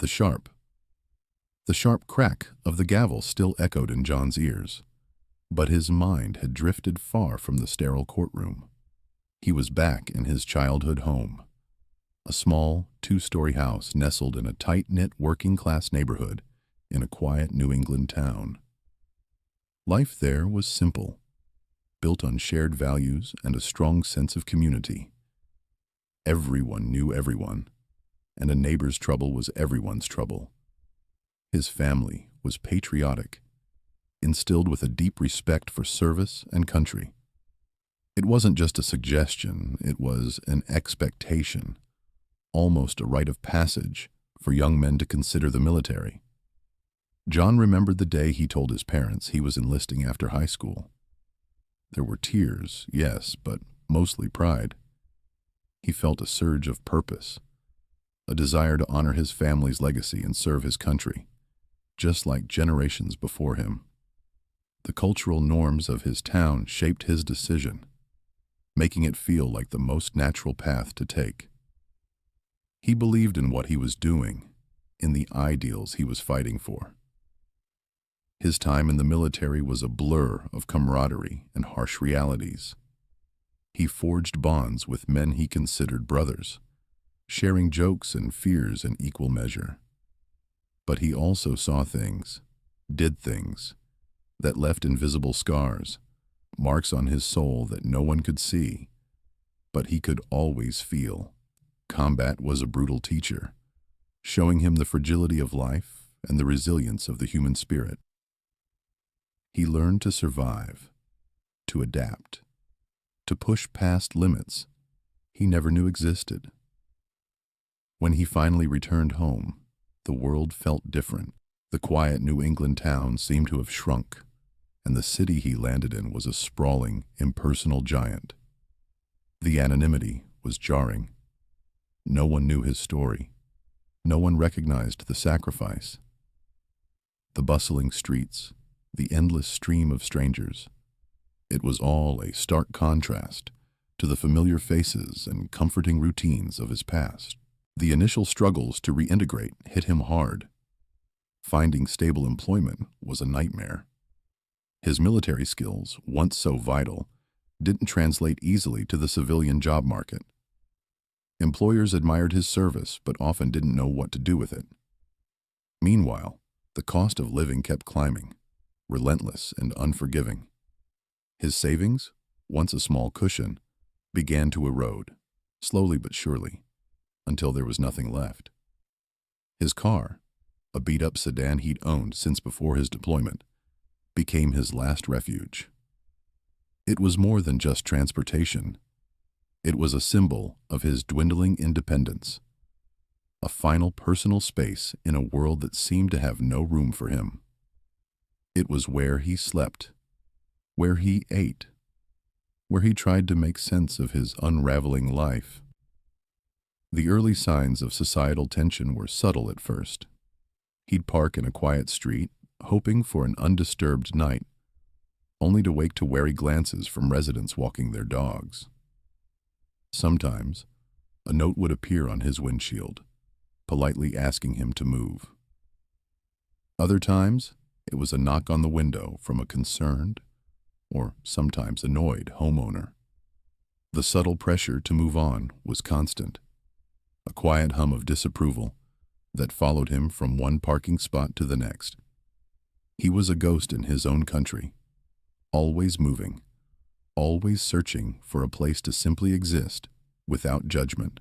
The sharp, the sharp crack of the gavel still echoed in John's ears, but his mind had drifted far from the sterile courtroom. He was back in his childhood home, a small, two-story house nestled in a tight-knit working-class neighborhood in a quiet New England town. Life there was simple, built on shared values and a strong sense of community. Everyone knew everyone, and a neighbor's trouble was everyone's trouble. His family was patriotic, instilled with a deep respect for service and country. It wasn't just a suggestion, it was an expectation, almost a rite of passage for young men to consider the military. John remembered the day he told his parents he was enlisting after high school. There were tears, yes, but mostly pride. He felt a surge of purpose, a desire to honor his family's legacy and serve his country, just like generations before him. The cultural norms of his town shaped his decision, making it feel like the most natural path to take. He believed in what he was doing, in the ideals he was fighting for. His time in the military was a blur of camaraderie and harsh realities. He forged bonds with men he considered brothers, sharing jokes and fears in equal measure. But he also saw things, did things, that left invisible scars, marks on his soul that no one could see, but he could always feel. Combat was a brutal teacher, showing him the fragility of life and the resilience of the human spirit. He learned to survive, to adapt, to push past limits he never knew existed. When he finally returned home, the world felt different. The quiet New England town seemed to have shrunk, and the city he landed in was a sprawling, impersonal giant. The anonymity was jarring. No one knew his story. No one recognized the sacrifice. The bustling streets, the endless stream of strangers. It was all a stark contrast to the familiar faces and comforting routines of his past. The initial struggles to reintegrate hit him hard. Finding stable employment was a nightmare. His military skills, once so vital, didn't translate easily to the civilian job market. Employers admired his service but often didn't know what to do with it. Meanwhile, the cost of living kept climbing, relentless and unforgiving. His savings, once a small cushion, began to erode, slowly but surely, until there was nothing left. His car, a beat-up sedan he'd owned since before his deployment, became his last refuge. It was more than just transportation. It was a symbol of his dwindling independence, a final personal space in a world that seemed to have no room for him. It was where he slept, where he ate, where he tried to make sense of his unraveling life. The early signs of societal tension were subtle at first. He'd park in a quiet street, hoping for an undisturbed night, only to wake to wary glances from residents walking their dogs. Sometimes, a note would appear on his windshield, politely asking him to move. Other times, it was a knock on the window from a concerned, or sometimes annoyed, homeowner. The subtle pressure to move on was constant, a quiet hum of disapproval that followed him from one parking spot to the next. He was a ghost in his own country, always moving, always searching for a place to simply exist without judgment.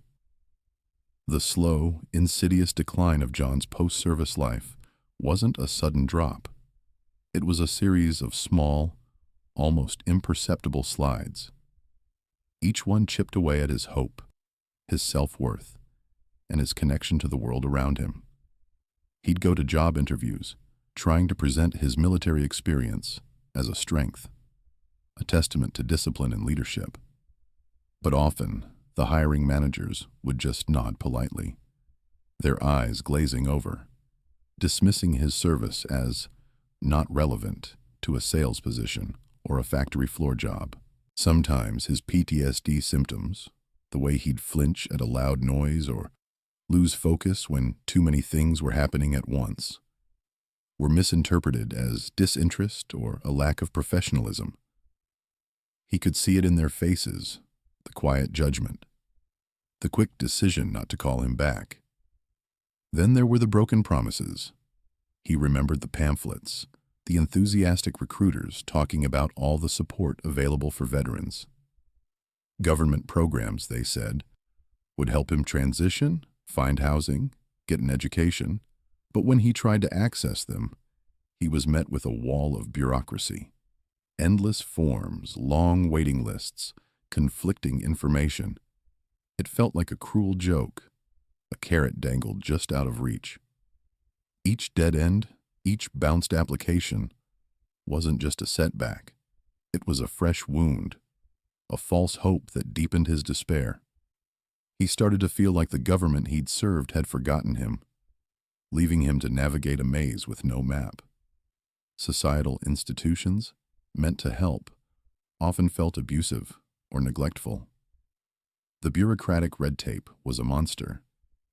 The slow, insidious decline of John's post-service life wasn't a sudden drop. It was a series of small, almost imperceptible slides. Each one chipped away at his hope, his self-worth, and his connection to the world around him. He'd go to job interviews, trying to present his military experience as a strength, a testament to discipline and leadership. But often, the hiring managers would just nod politely, their eyes glazing over, dismissing his service as not relevant to a sales position or a factory floor job. Sometimes his PTSD symptoms, the way he'd flinch at a loud noise or lose focus when too many things were happening at once, were misinterpreted as disinterest or a lack of professionalism. He could see it in their faces, the quiet judgment, the quick decision not to call him back. Then there were the broken promises. He remembered the pamphlets, the enthusiastic recruiters talking about all the support available for veterans. Government programs, they said, would help him transition, find housing, get an education, but when he tried to access them, he was met with a wall of bureaucracy. Endless forms, long waiting lists, conflicting information. It felt like a cruel joke, a carrot dangled just out of reach. Each dead end, each bounced application, wasn't just a setback. It was a fresh wound, a false hope that deepened his despair. He started to feel like the government he'd served had forgotten him, leaving him to navigate a maze with no map. Societal institutions, meant to help, often felt abusive or neglectful. The bureaucratic red tape was a monster,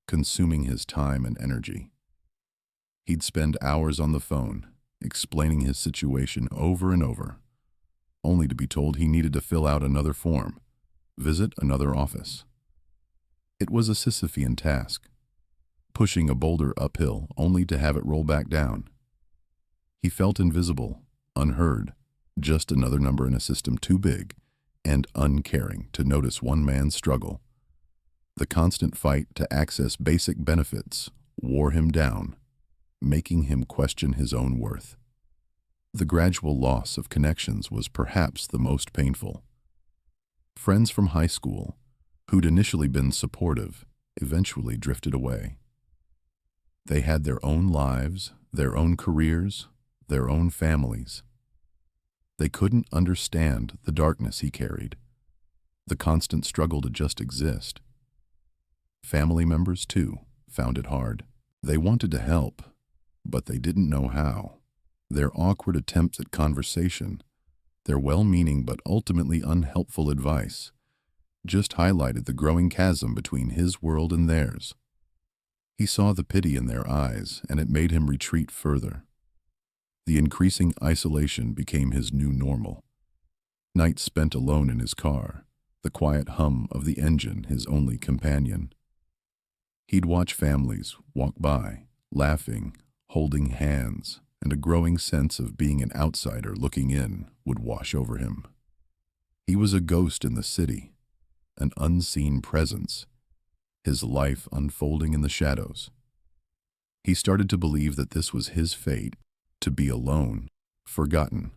consuming his time and energy. He'd spend hours on the phone, explaining his situation over and over, only to be told he needed to fill out another form, visit another office. It was a Sisyphean task, pushing a boulder uphill only to have it roll back down. He felt invisible, unheard, just another number in a system too big and uncaring to notice one man's struggle. The constant fight to access basic benefits wore him down, making him question his own worth. The gradual loss of connections was perhaps the most painful. Friends from high school, who'd initially been supportive, eventually drifted away. They had their own lives, their own careers, their own families. They couldn't understand the darkness he carried, the constant struggle to just exist. Family members, too, found it hard. They wanted to help, but they didn't know how. Their awkward attempts at conversation, their well-meaning but ultimately unhelpful advice, just highlighted the growing chasm between his world and theirs. He saw the pity in their eyes, and it made him retreat further. The increasing isolation became his new normal. Nights spent alone in his car, the quiet hum of the engine his only companion. He'd watch families walk by, laughing, holding hands, and a growing sense of being an outsider looking in would wash over him. He was a ghost in the city, an unseen presence, his life unfolding in the shadows. He started to believe that this was his fate, to be alone, forgotten.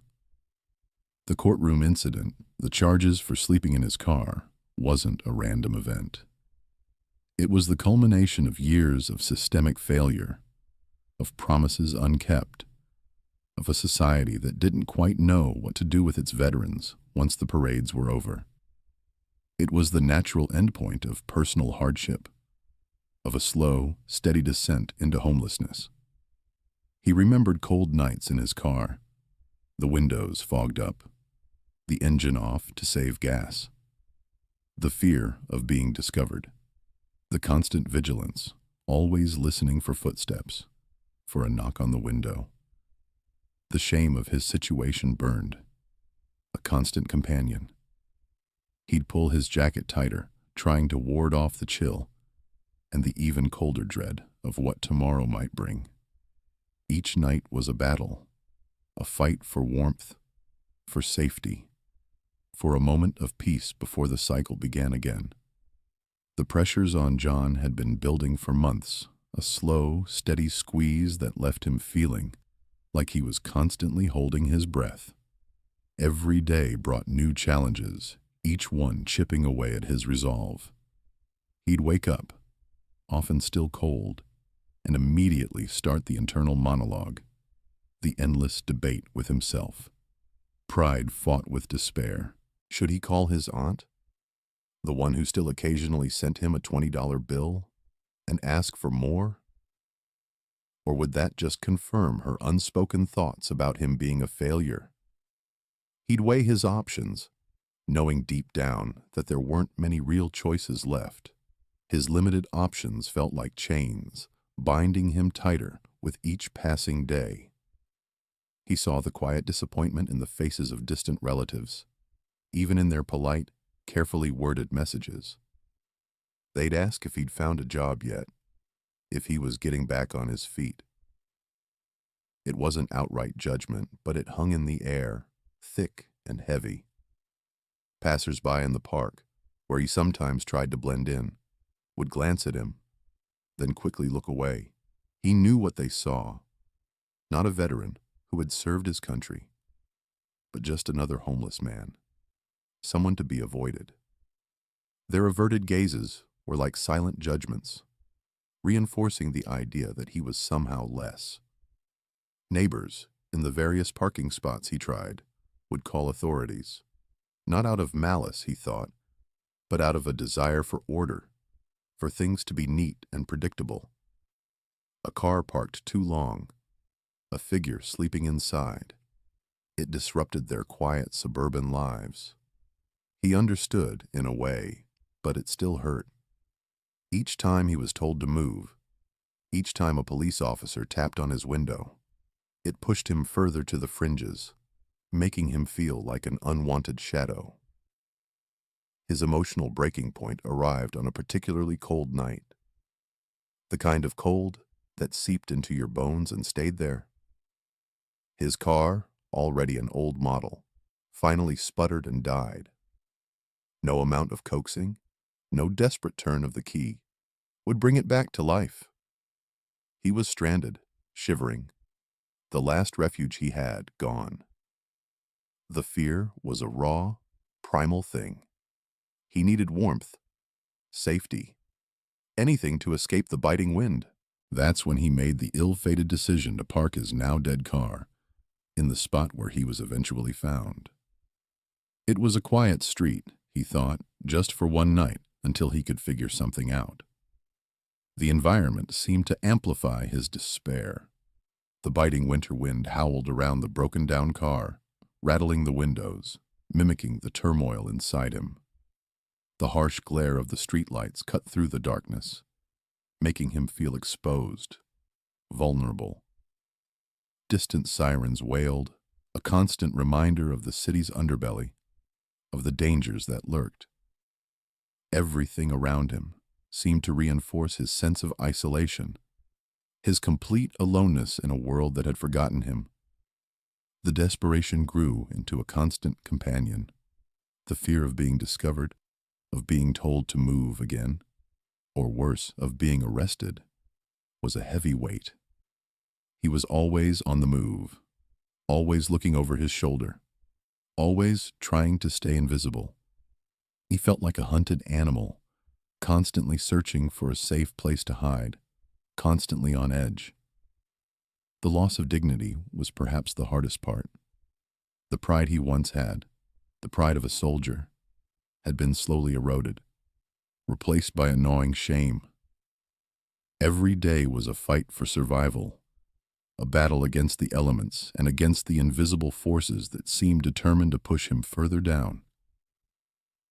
The courtroom incident, the charges for sleeping in his car, wasn't a random event. It was the culmination of years of systemic failure, of promises unkept, of a society that didn't quite know what to do with its veterans once the parades were over. It was the natural endpoint of personal hardship, of a slow, steady descent into homelessness. He remembered cold nights in his car, the windows fogged up, the engine off to save gas, the fear of being discovered, the constant vigilance, always listening for footsteps, for a knock on the window. The shame of his situation burned, a constant companion. He'd pull his jacket tighter, trying to ward off the chill, and the even colder dread of what tomorrow might bring. Each night was a battle, a fight for warmth, for safety, for a moment of peace before the cycle began again. The pressures on John had been building for months, a slow, steady squeeze that left him feeling like he was constantly holding his breath. Every day brought new challenges, each one chipping away at his resolve. He'd wake up, often still cold, and immediately start the internal monologue, the endless debate with himself. Pride fought with despair. Should he call his aunt, the one who still occasionally sent him a $20 bill, and ask for more? Or would that just confirm her unspoken thoughts about him being a failure? He'd weigh his options, knowing deep down that there weren't many real choices left. His limited options felt like chains, binding him tighter with each passing day. He saw the quiet disappointment in the faces of distant relatives, even in their polite, carefully worded messages. They'd ask if he'd found a job yet, if he was getting back on his feet. It wasn't outright judgment, but it hung in the air, thick and heavy. Passers-by in the park, where he sometimes tried to blend in, would glance at him, then quickly look away. He knew what they saw. Not a veteran who had served his country, but just another homeless man, someone to be avoided. Their averted gazes were like silent judgments, reinforcing the idea that he was somehow less. Neighbors, in the various parking spots he tried, would call authorities, not out of malice, he thought, but out of a desire for order, for things to be neat and predictable. A car parked too long, a figure sleeping inside. It disrupted their quiet suburban lives. He understood, in a way, but it still hurt. Each time he was told to move, each time a police officer tapped on his window, it pushed him further to the fringes, making him feel like an unwanted shadow. His emotional breaking point arrived on a particularly cold night. The kind of cold that seeped into your bones and stayed there. His car, already an old model, finally sputtered and died. No amount of coaxing, no desperate turn of the key, would bring it back to life. He was stranded, shivering, the last refuge he had gone. The fear was a raw, primal thing. He needed warmth, safety, anything to escape the biting wind. That's when he made the ill-fated decision to park his now-dead car in the spot where he was eventually found. It was a quiet street, he thought, just for one night until he could figure something out. The environment seemed to amplify his despair. The biting winter wind howled around the broken-down car, rattling the windows, mimicking the turmoil inside him. The harsh glare of the streetlights cut through the darkness, making him feel exposed, vulnerable. Distant sirens wailed, a constant reminder of the city's underbelly, of the dangers that lurked. Everything around him seemed to reinforce his sense of isolation, his complete aloneness in a world that had forgotten him. The desperation grew into a constant companion, the fear of being discovered, of being told to move again, or worse, of being arrested, was a heavy weight. He was always on the move, always looking over his shoulder, always trying to stay invisible. He felt like a hunted animal, constantly searching for a safe place to hide, constantly on edge. The loss of dignity was perhaps the hardest part. The pride he once had, the pride of a soldier, had been slowly eroded, replaced by a gnawing shame. Every day was a fight for survival, a battle against the elements and against the invisible forces that seemed determined to push him further down.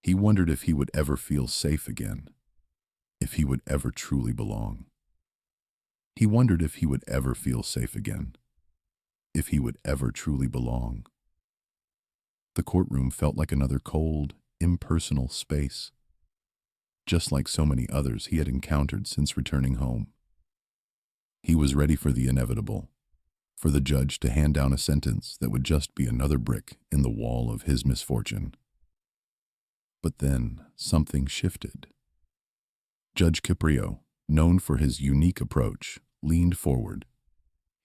He wondered if he would ever feel safe again, if he would ever truly belong. He wondered if he would ever feel safe again, if he would ever truly belong. The courtroom felt like another cold, impersonal space, just like so many others he had encountered since returning home. He was ready for the inevitable, for the judge to hand down a sentence that would just be another brick in the wall of his misfortune. But then something shifted. Judge Caprio, known for his unique approach, leaned forward,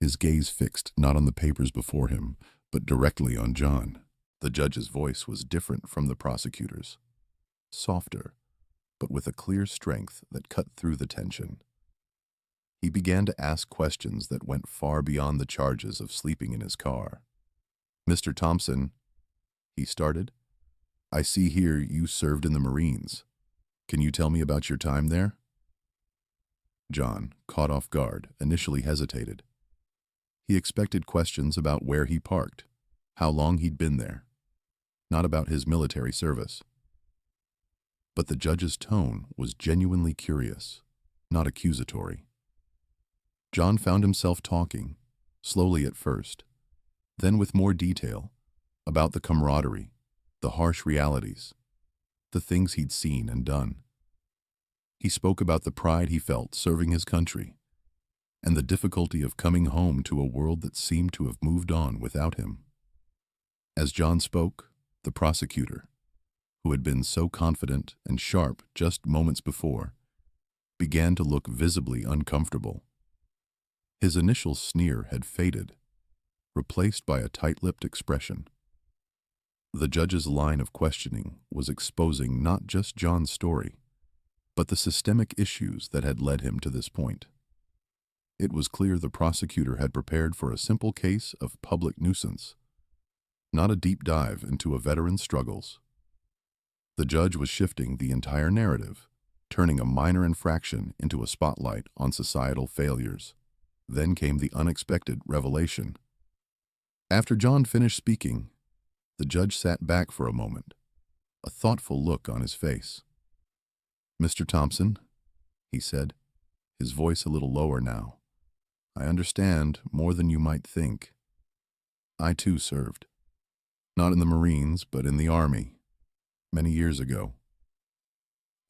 his gaze fixed not on the papers before him, but directly on John. The judge's voice was different from the prosecutor's, softer, but with a clear strength that cut through the tension. He began to ask questions that went far beyond the charges of sleeping in his car. "Mr. Thompson," he started, "I see here you served in the Marines. Can you tell me about your time there?" John, caught off guard, initially hesitated. He expected questions about where he parked, how long he'd been there, not about his military service. But the judge's tone was genuinely curious, not accusatory. John found himself talking, slowly at first, then with more detail, about the camaraderie, the harsh realities, the things he'd seen and done. He spoke about the pride he felt serving his country, and the difficulty of coming home to a world that seemed to have moved on without him. As John spoke, the prosecutor, who had been so confident and sharp just moments before, began to look visibly uncomfortable. His initial sneer had faded, replaced by a tight-lipped expression. The judge's line of questioning was exposing not just John's story, but the systemic issues that had led him to this point. It was clear the prosecutor had prepared for a simple case of public nuisance, not a deep dive into a veteran's struggles. The judge was shifting the entire narrative, turning a minor infraction into a spotlight on societal failures. Then came the unexpected revelation. After John finished speaking, the judge sat back for a moment, a thoughtful look on his face. "Mr. Thompson," he said, his voice a little lower now, "I understand more than you might think. I too served. Not in the Marines, but in the Army, many years ago."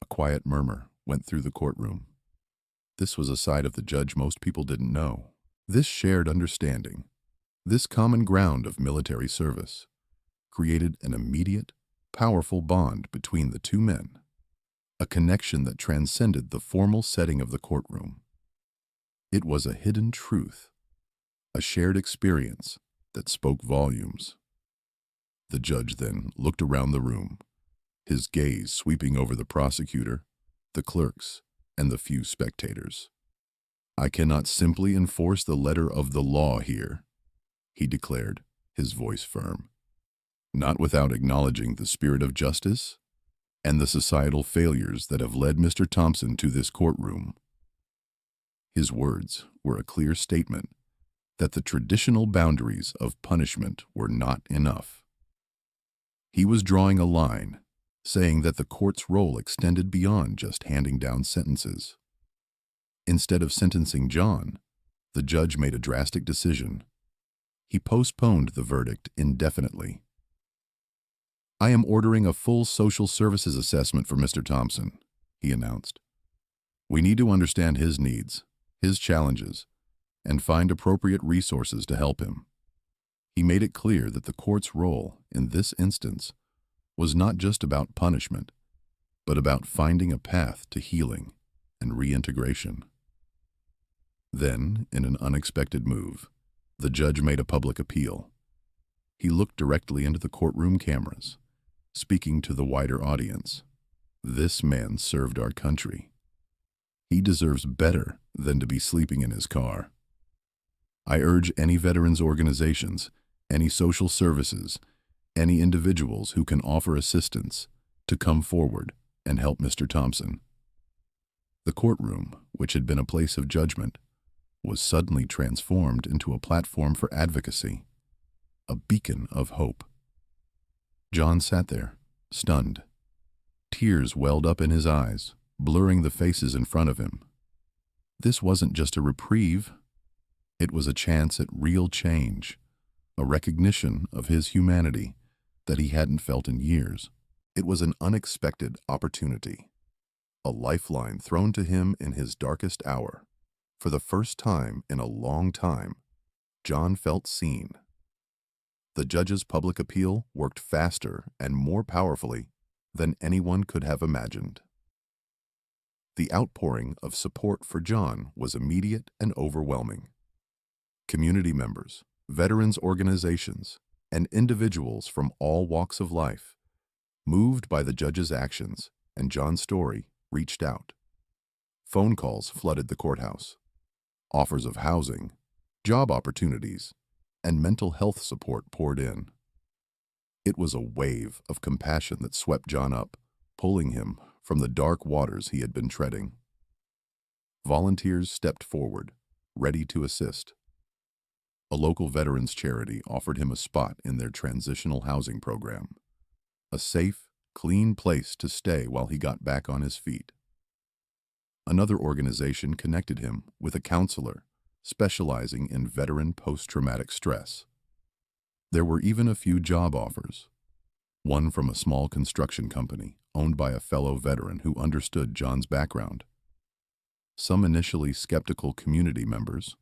A quiet murmur went through the courtroom. This was a side of the judge most people didn't know. This shared understanding, this common ground of military service, created an immediate, powerful bond between the two men, a connection that transcended the formal setting of the courtroom. It was a hidden truth, a shared experience that spoke volumes. The judge then looked around the room, his gaze sweeping over the prosecutor, the clerks, and the few spectators. "I cannot simply enforce the letter of the law here," he declared, his voice firm, "not without acknowledging the spirit of justice and the societal failures that have led Mr. Thompson to this courtroom." His words were a clear statement that the traditional boundaries of punishment were not enough. He was drawing a line, saying that the court's role extended beyond just handing down sentences. Instead of sentencing John, the judge made a drastic decision. He postponed the verdict indefinitely. "I am ordering a full social services assessment for Mr. Thompson," he announced. "We need to understand his needs, his challenges, and find appropriate resources to help him." He made it clear that the court's role in this instance was not just about punishment, but about finding a path to healing and reintegration. Then, in an unexpected move, the judge made a public appeal. He looked directly into the courtroom cameras, speaking to the wider audience. "This man served our country. He deserves better than to be sleeping in his car. I urge any veterans organizations, any social services, any individuals who can offer assistance to come forward and help Mr. Thompson." The courtroom, which had been a place of judgment, was suddenly transformed into a platform for advocacy, a beacon of hope. John sat there, stunned. Tears welled up in his eyes, blurring the faces in front of him. This wasn't just a reprieve. It was a chance at real change, a recognition of his humanity that he hadn't felt in years. It was an unexpected opportunity, a lifeline thrown to him in his darkest hour. For the first time in a long time, John felt seen. The judge's public appeal worked faster and more powerfully than anyone could have imagined. The outpouring of support for John was immediate and overwhelming. Community members, veterans organizations, and individuals from all walks of life, moved by the judge's actions and John's story, reached out. Phone calls flooded the courthouse. Offers of housing, job opportunities, and mental health support poured in. It was a wave of compassion that swept John up, pulling him from the dark waters he had been treading. Volunteers stepped forward, ready to assist. A local veterans charity offered him a spot in their transitional housing program, a safe, clean place to stay while he got back on his feet. Another organization connected him with a counselor specializing in veteran post-traumatic stress. There were even a few job offers, one from a small construction company owned by a fellow veteran who understood John's background. Some initially skeptical community members,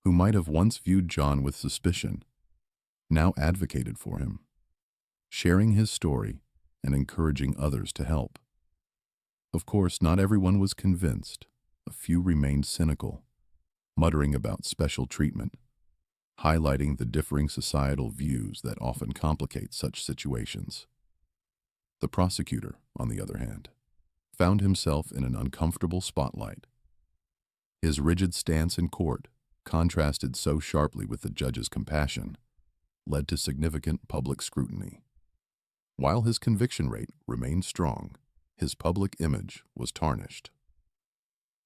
who might have once viewed John with suspicion, now advocated for him, sharing his story and encouraging others to help. Of course, not everyone was convinced. A few remained cynical, muttering about special treatment, highlighting the differing societal views that often complicate such situations. The prosecutor, on the other hand, found himself in an uncomfortable spotlight. His rigid stance in court, contrasted so sharply with the judge's compassion, led to significant public scrutiny. While his conviction rate remained strong, his public image was tarnished.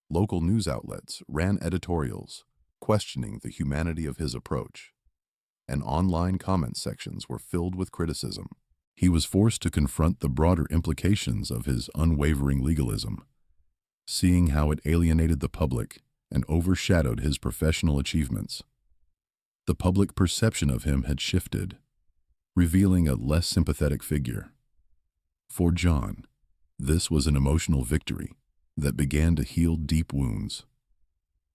Local news outlets ran editorials questioning the humanity of his approach, and online comment sections were filled with criticism. He was forced to confront the broader implications of his unwavering legalism, seeing how it alienated the public and overshadowed his professional achievements. The public perception of him had shifted, revealing a less sympathetic figure. For John, this was an emotional victory that began to heal deep wounds.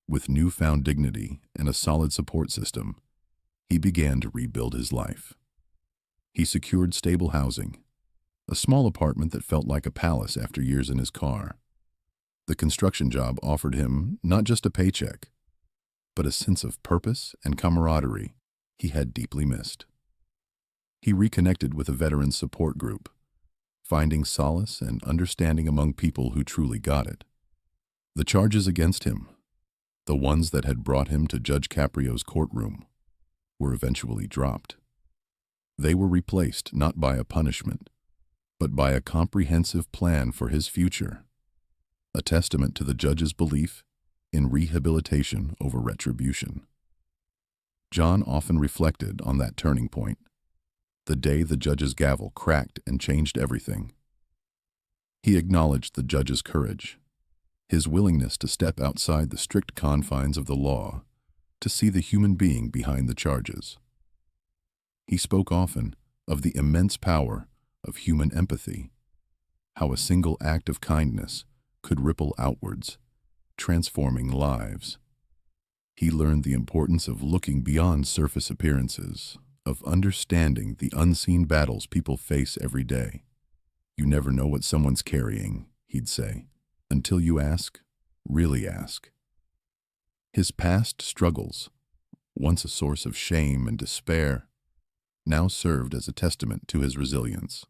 With newfound dignity and a solid support system, he began to rebuild his life. He secured stable housing, a small apartment that felt like a palace after years in his car. The construction job offered him not just a paycheck, but a sense of purpose and camaraderie he had deeply missed. He reconnected with a veteran support group, finding solace and understanding among people who truly got it. The charges against him, the ones that had brought him to Judge Caprio's courtroom, were eventually dropped. They were replaced not by a punishment, but by a comprehensive plan for his future, a testament to the judge's belief in rehabilitation over retribution. John often reflected on that turning point, the day the judge's gavel cracked and changed everything. He acknowledged the judge's courage, his willingness to step outside the strict confines of the law to see the human being behind the charges. He spoke often of the immense power of human empathy, how a single act of kindness could ripple outwards, transforming lives. He learned the importance of looking beyond surface appearances, of understanding the unseen battles people face every day. You never know what someone's carrying, he'd say, until you ask, really ask. His past struggles, once a source of shame and despair, now served as a testament to his resilience.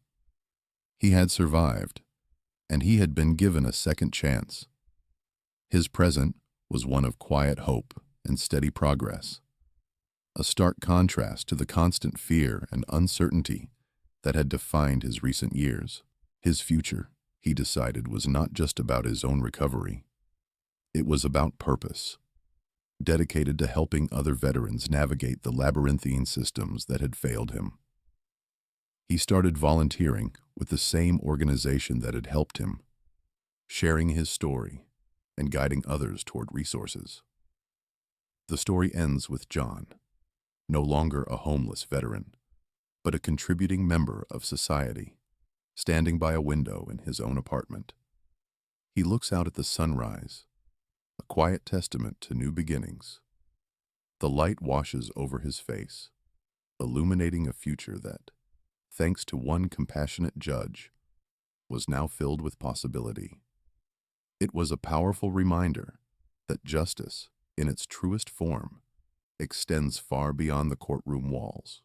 He had survived, and he had been given a second chance. His present was one of quiet hope and steady progress, a stark contrast to the constant fear and uncertainty that had defined his recent years. His future, he decided, was not just about his own recovery. It was about purpose, dedicated to helping other veterans navigate the labyrinthine systems that had failed him. He started volunteering with the same organization that had helped him, sharing his story and guiding others toward resources. The story ends with John, no longer a homeless veteran, but a contributing member of society, standing by a window in his own apartment. He looks out at the sunrise, a quiet testament to new beginnings. The light washes over his face, illuminating a future that, thanks to one compassionate judge, was now filled with possibility. It was a powerful reminder that justice, in its truest form, extends far beyond the courtroom walls.